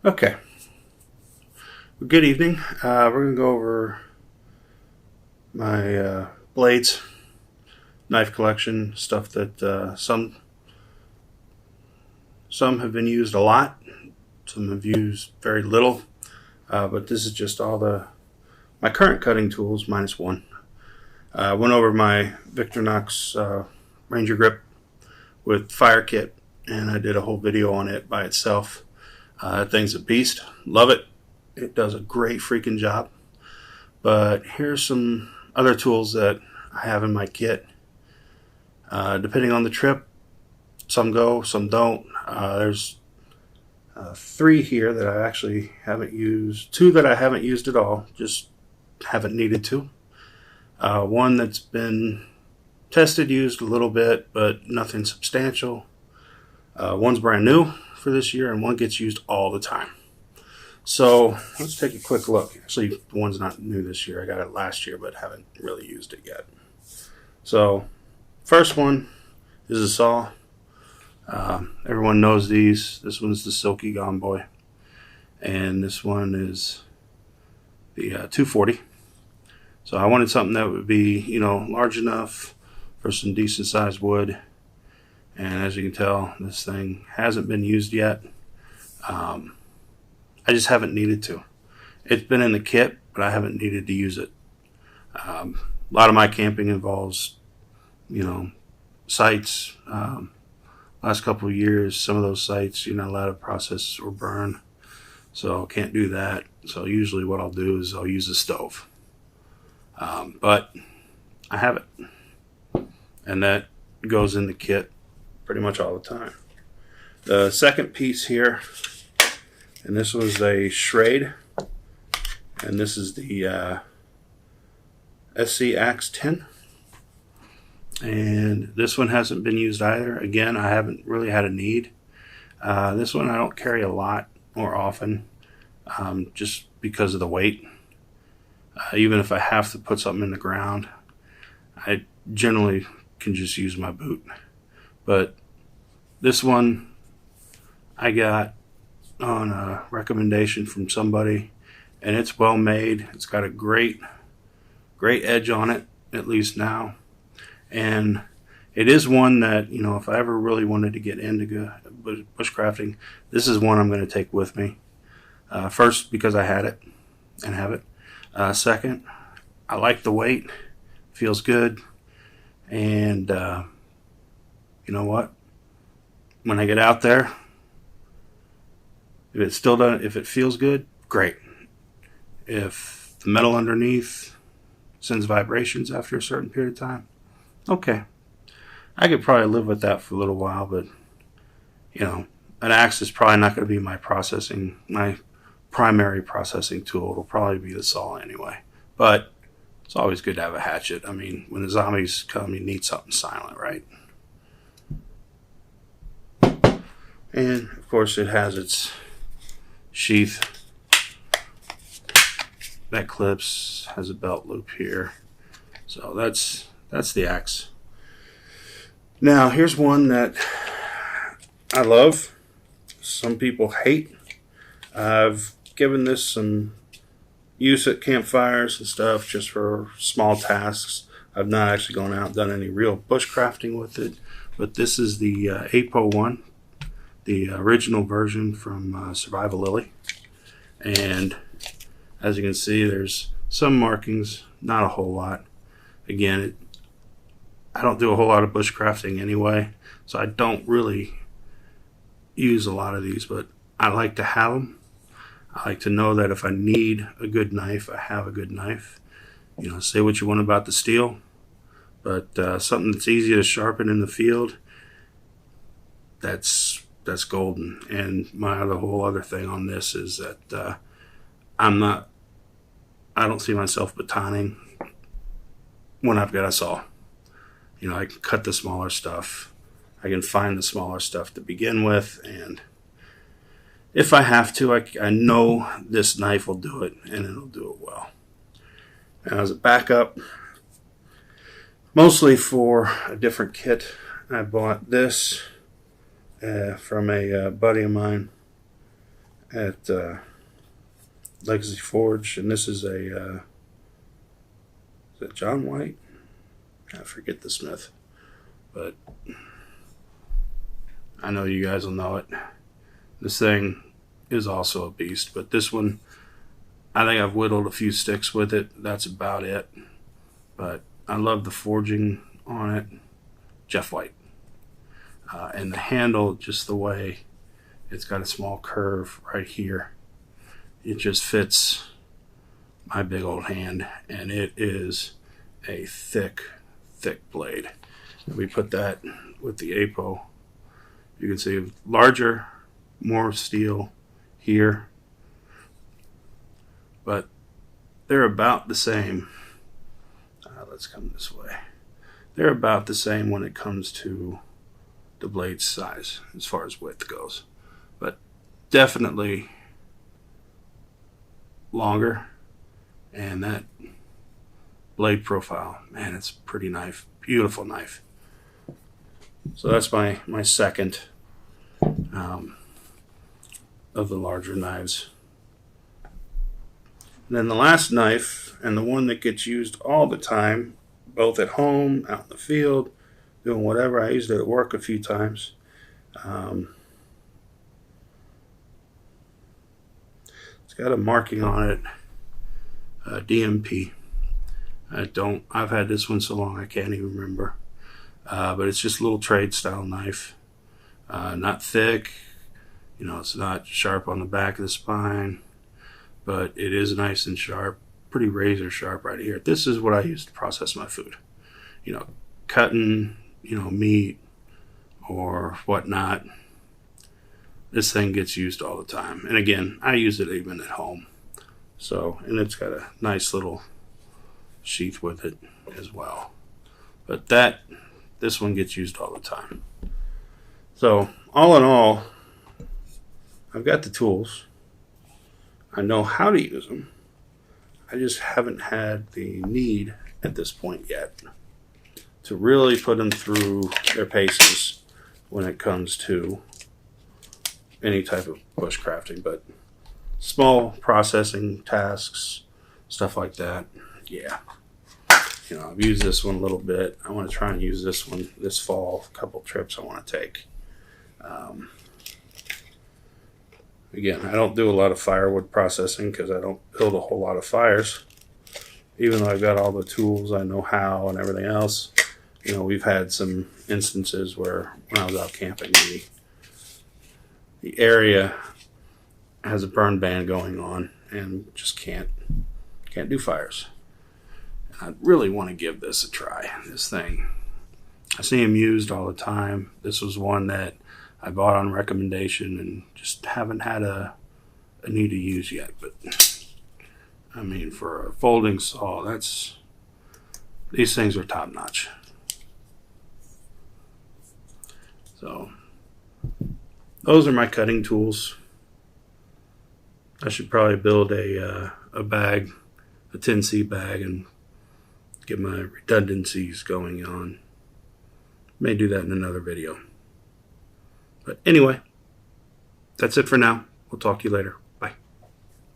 Okay. Well, good evening. We're going to go over my blades, knife collection, stuff that some have been used a lot, some have used very little, but this is just all my current cutting tools minus one. I went over my Victorinox Ranger Grip with Fire Kit, and I did a whole video on it by itself. That thing's a beast. Love it. It does a great freaking job. But here's some other tools that I have in my kit. Depending on the trip, some go, some don't. There's 3 here that I actually haven't used. 2 that I haven't used at all, just haven't needed to. 1 that's been tested, used a little bit, but nothing substantial. 1's brand new for this year, and 1 gets used all the time. So let's take a quick look. Actually, the 1's not new this year. I got it last year, but haven't really used it yet. So first one is a saw. Everyone knows these. This one's the Silky Gone Boy, and this one is the 240. So I wanted something that would be, large enough for some decent sized wood. And as you can tell, this thing hasn't been used yet. I just haven't needed to. It's been in the kit, but I haven't needed to use it. A lot of my camping involves, sites. Last couple of years, some of those sites, you're not allowed to process or burn. So can't do that. So usually what I'll do is I'll use a stove. But I have it. And that goes in the kit pretty much all the time. The second piece here, and this was a Schrade, and this is the SC Axe 10. And this one hasn't been used either. Again, I haven't really had a need. This one I don't carry a lot or often, just because of the weight. Even if I have to put something in the ground, I generally can just use my boot. But this one I got on a recommendation from somebody, and it's well made. It's got a great edge on it, at least now. And it is one that, if I ever really wanted to get into bushcrafting, this is one I'm going to take with me. First, because I had it and have it. Second, I like the weight. Feels good. And you know what? When I get out there, if it feels good, great. If the metal underneath sends vibrations after a certain period of time, okay. I could probably live with that for a little while, but an axe is probably not going to be my primary processing tool. It'll probably be the saw anyway. But it's always good to have a hatchet. I mean, when the zombies come, you need something silent, right? And of course it has its sheath that clips, has a belt loop here. So that's the axe. Now here's one that I love. Some people hate. I've given this some use at campfires and stuff, just for small tasks. I've not actually gone out and done any real bushcrafting with it. But this is the Apo 1, the original version from Survival Lily. And as you can see, there's some markings, not a whole lot. Again, I don't do a whole lot of bushcrafting anyway, so I don't really use a lot of these, but I like to have them. I like to know that if I need a good knife, I have a good knife. Say what you want about the steel, but something that's easy to sharpen in the field, that's golden. And the whole other thing on this is that I don't see myself batoning when I've got a saw. I can cut the smaller stuff. I can find the smaller stuff to begin with, and if I have to, I know this knife will do it, and it'll do it well. And as a backup, mostly for a different kit, I bought this from a buddy of mine. at Legacy Forge, and this is a is it John White? I forget the smith, but I know you guys will know it. This thing is also a beast, but this one, I think I've whittled a few sticks with it. That's about it. But I love the forging on it. Jeff White. And the handle, just the way it's got a small curve right here. It just fits my big old hand, and it is a thick, thick blade. We put that with the Apo. You can see larger, more steel here, but they're about the same. Let's come this way. They're about the same when it comes to the blade size as far as width goes, but definitely longer. And that blade profile, man, it's a pretty knife, beautiful knife. So that's my second of the larger knives. And then the last knife, and the one that gets used all the time, both at home, out in the field, doing whatever. I used it at work a few times. It's got a marking on it, DMP. I've had this one so long I can't even remember. But it's just a little trade style knife. Not thick, it's not sharp on the back of the spine, but it is nice and sharp, pretty razor sharp right here. This is what I use to process my food. Cutting, meat or whatnot. This thing gets used all the time. And again, I use it even at home. So, and it's got a nice little sheath with it as well. But this one gets used all the time. So, all in all, I've got the tools. I know how to use them. I just haven't had the need at this point yet to really put them through their paces when it comes to any type of bushcrafting. But small processing tasks, stuff like that, yeah. I've used this one a little bit. I want to try and use this one this fall, a couple trips I want to take. Again, I don't do a lot of firewood processing because I don't build a whole lot of fires. Even though I've got all the tools, I know how and everything else. We've had some instances where when I was out camping, the area has a burn ban going on and just can't do fires. And I really want to give this a try. This thing, I see them used all the time. This was one that I bought on recommendation and just haven't had a need to use yet. But I mean, for a folding saw, these things are top notch. So those are my cutting tools. I should probably build a bag, a 10C bag, and get my redundancies going on. May do that in another video. But anyway, that's it for now. We'll talk to you later.